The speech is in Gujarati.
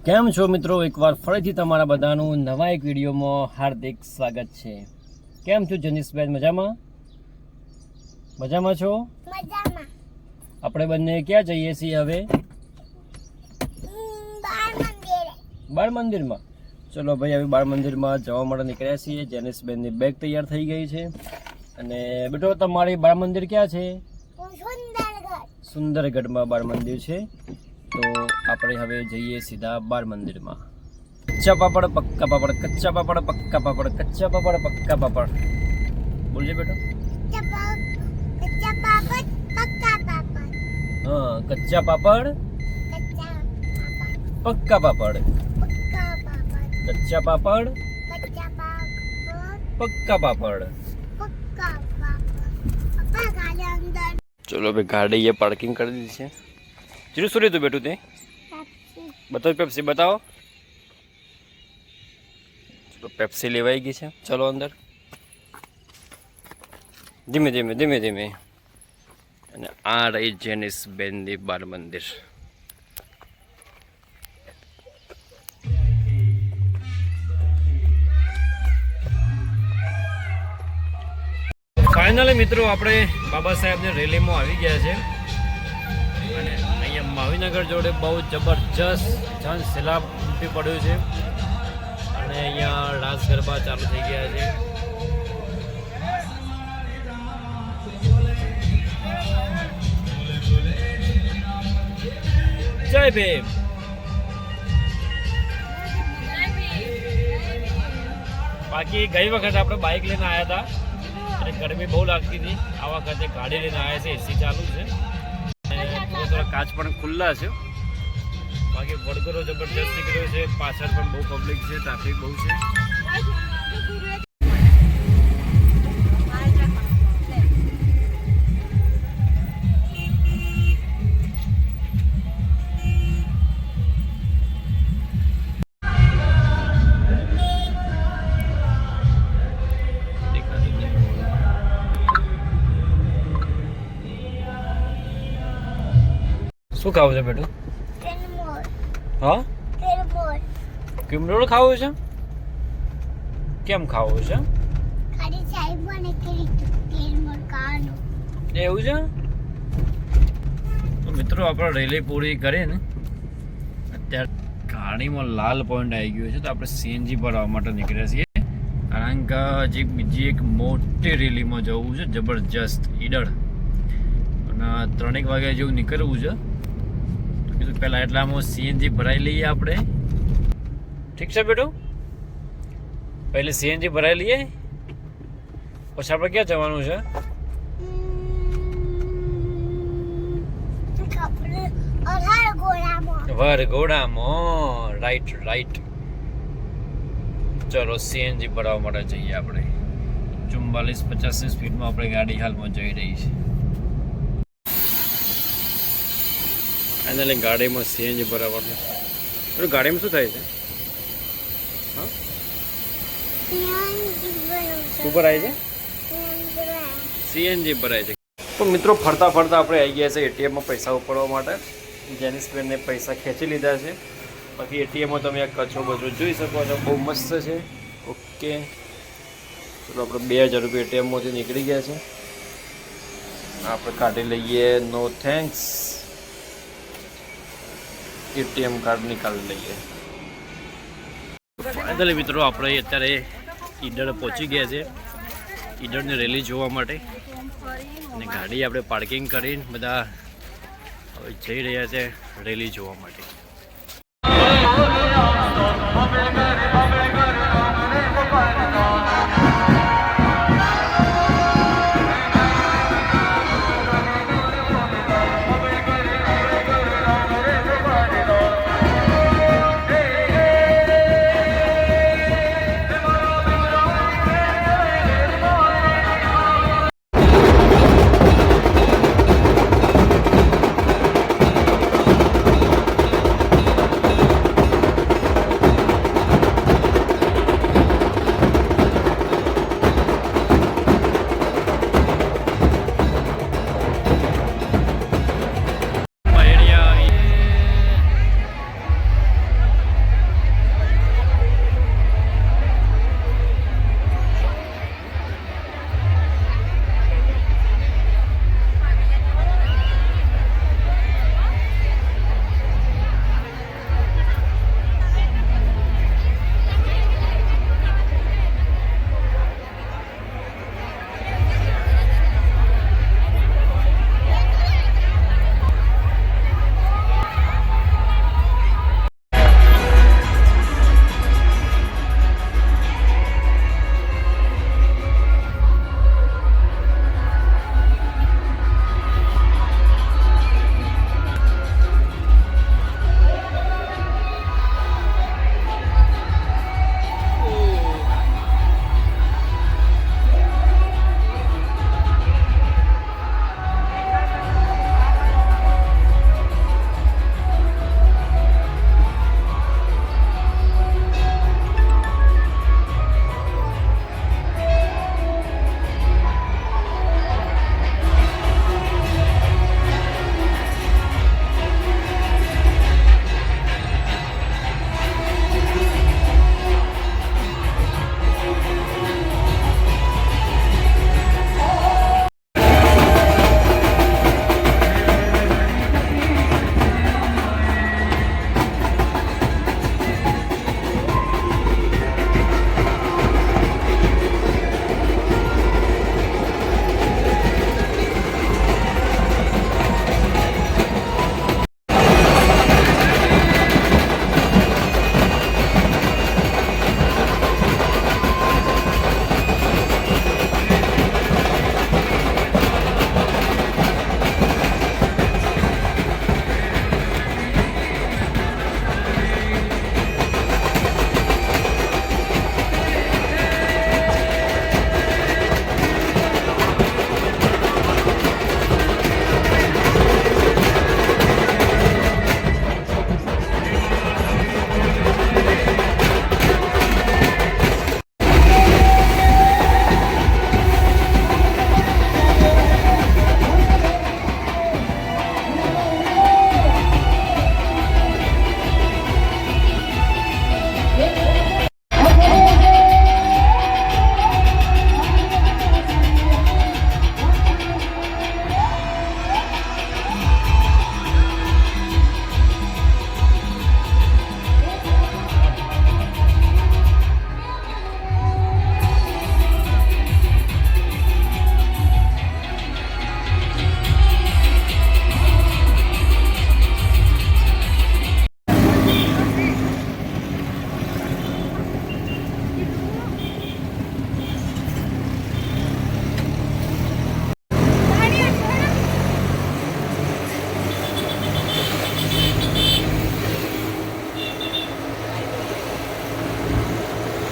કેમ છો મિત્રો, એકવાર ફરીથી તમારા બધાનું નવા એક વિડીયોમાં હાર્દિક સ્વાગત છે। કેમ છો જનીશબેન, મજામાં મજામાં છો? મજામાં। આપણે બંને ક્યાં જઈએ છીએ હવે? બાળ મંદિરમાં। ચલો ભાઈ, હવે બાળ મંદિરમાં જવા માટે નીકળ્યા છીએ। જનીશબેનની બેગ તૈયાર થઈ ગઈ છે। અને બેટો, તમારી બાળ મંદિર ક્યાં છે? સુંદરગઢમાં બાળ મંદિર છે। તો આપણે હવે જઈએ સીધા બાળ મંદિરમાં। કચ્ચા પાપડ પક્કા પાપડ, કચ્ચા પાપડ પક્કા પાપડ, કચ્ચા પાપડ પક્કા પાપડ બોલજે બેટો। હા, કચ્ચા પાપડ પક્કા પાપડ, કચ્ચા પાપડ પક્કા પાપડ। ચલો ભાઈ, ગાડી એ પાર્કિંગ કરી દીધી છે। જીરું શું લીધું બેટું તે? બતાવો, પેપ્સી બતાવો। ચલો, પેપ્સી લેવાઈ ગઈ છે। ચલો અંદર, ધીમે ધીમે ધીમે ધીમે। અને આ રહી જેનિશબેનની બાળ મંદિર। ફાઇનલી મિત્રો, આપણે બાબા સાહેબની રેલીમાં આવી ગયા છે। અને અહીંયા મહાવીનગર જોડે બહુ જબરજસ્ત જન સૈલાબ ઉમટી પડ્યું છે। અને અહીંયા રાસ ગરબા ચાલુ થઈ ગયા છે। જય ભીમ। બાકી ગઈ વખત આપણે બાઇક લઈને આવ્યા હતા અને ગરમી બહુ લાગતી હતી। આ વખતે ગાડી લઈને આવ્યા છે, એસી ચાલુ છે। થોડા કાચ પણ ખુલ્લા છે। બાકી વડગરો જબરજસ્ત નીકળ્યો છે। પાછળ પણ બહુ પબ્લિક છે, ટ્રાફિક બહુ છે। શું ખાવું છે બેટું? હા, કિમરોળ ખાવું છે? કેમ ખાવું છે? એવું છે? તો મિત્રો, આપણે રેલી પૂરી કરીને અત્યારે ગાડીમાં લાલ પોઈન્ટ આવી ગયો છે। તો આપણે સીએનજી ભરવા માટે નીકળ્યા છીએ, કારણ કે હજી બીજી એક મોટી રેલીમાં જવું છે, જબરજસ્ત ઈડર। અને 3 વાગ્યા જેવું નીકળવું છે। કીધું પહેલાં એટલામાં સીએનજી ભરાઈ લઈએ આપણે। ઠીક છે બેટું, પહેલે સીએનજી ભરાઈ લઈએ, પછી આપણે ક્યાં જવાનું છે? વરઘોડામાં। Right right. ચલો, સીએનજી ભરાવા માટે જઈએ આપણે। 44-50ની સ્પીડમાં આપણે ગાડી હાલમાં જઈ રહી છે। ફાઇનલી ગાડીમાં સીએનજી ભરાવાનું। ગાડીમાં શું થાય છે? હા, શું ભરાય છે? સીએનજી ભરાય છે। તો મિત્રો, ફરતા ફરતા આપણે આવી ગયા છે એટીએમમાં પૈસા ઉપાડવા માટે। જેનિશબેનને પૈસા ખેંચી લીધા છે। બાકી એટીએમમાં તમે આ કચરો બચરો જોઈ શકો છો, બહુ મસ્ત છે। ઓકે, ચલો આપણે 2000 રૂપિયા એટીએમમાંથી નીકળી ગયા છે। આપણે કાઢી લઈએ। નો થેન્ક્સ, એટીએમ કાર્ડ નીકાળી લઈએ। ફાઇનલી મિત્રો, આપણે અત્યારે ઈડર પહોંચી ગયા છે, ઈડરની રેલી જોવા માટે। અને ગાડી આપણે પાર્કિંગ કરીને બધા હવે જઈ રહ્યા છે રેલી જોવા માટે।